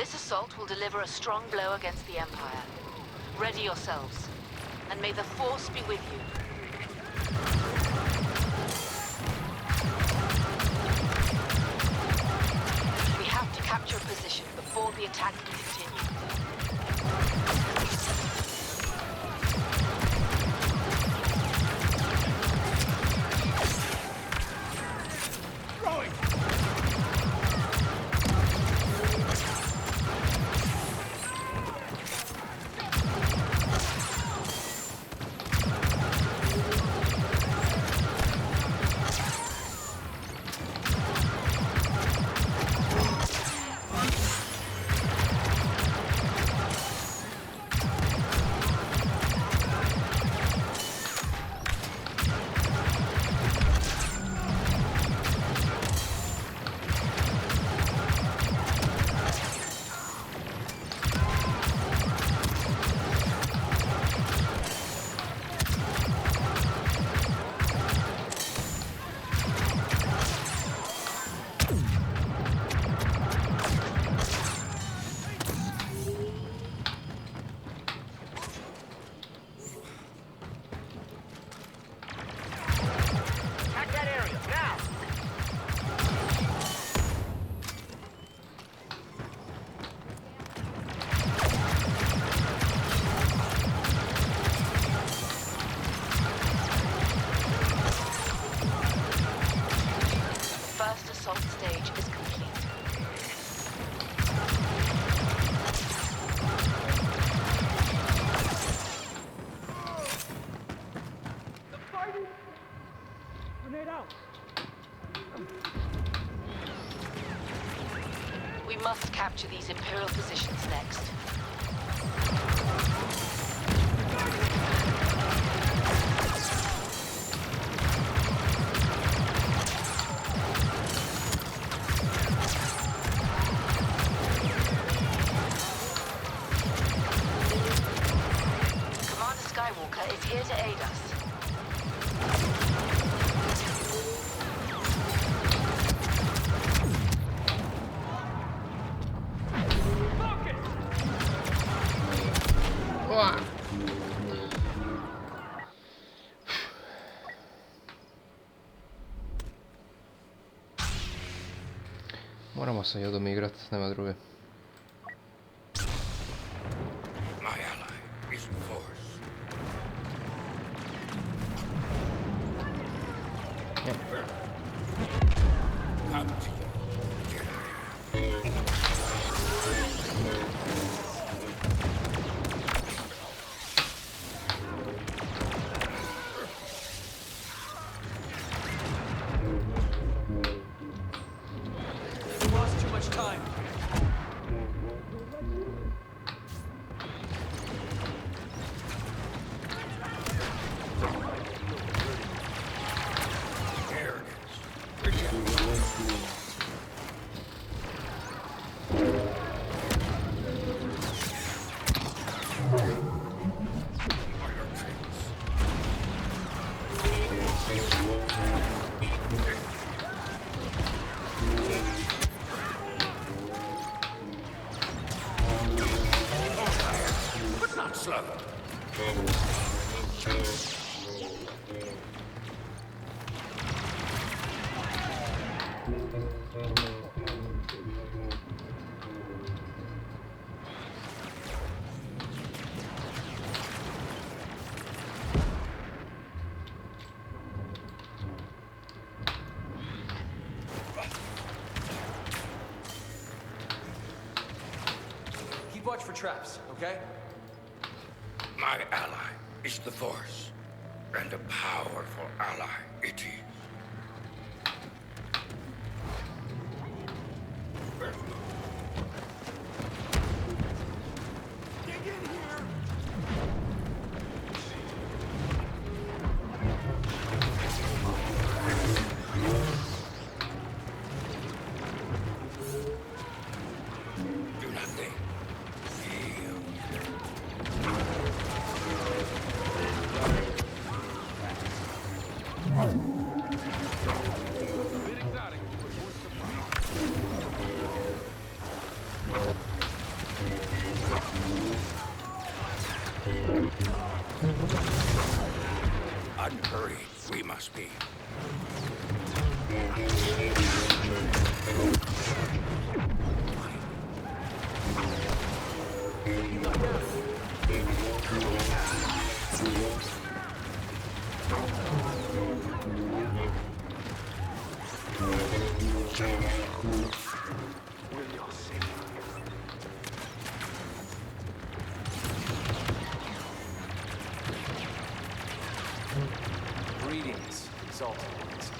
This assault will deliver a strong blow against the Empire. Ready yourselves, and may the Force be with you. We have to capture a position before the attack can continue. Assault stage is complete. The fighting! Grenade out! We must capture these Imperial positions next. Skywalker is here to aid us. Moramo se jadom igrat, nema druge. Watch for traps, okay? My ally is the Force, and a powerful ally it is. Dig in here! Do not think. Feel. Greetings, exalted ones.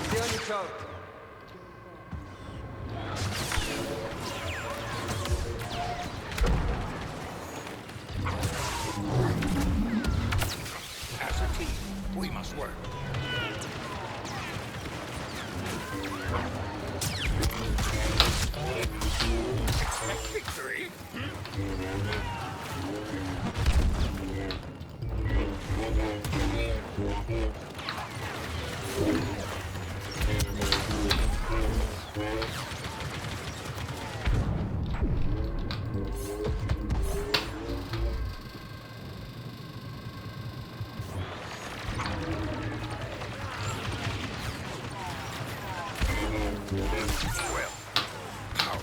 Stay on your toes. As a team, we must work. Expect victory? Well, power,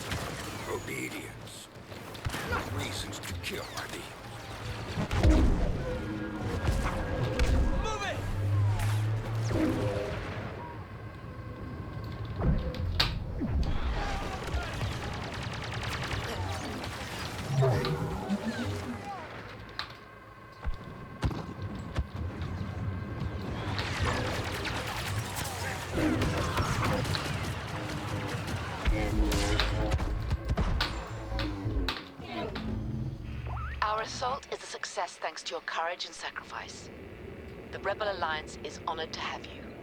obedience. Not reasons to kill, are they? Move it! Our assault is a success thanks to your courage and sacrifice. The Rebel Alliance is honored to have you.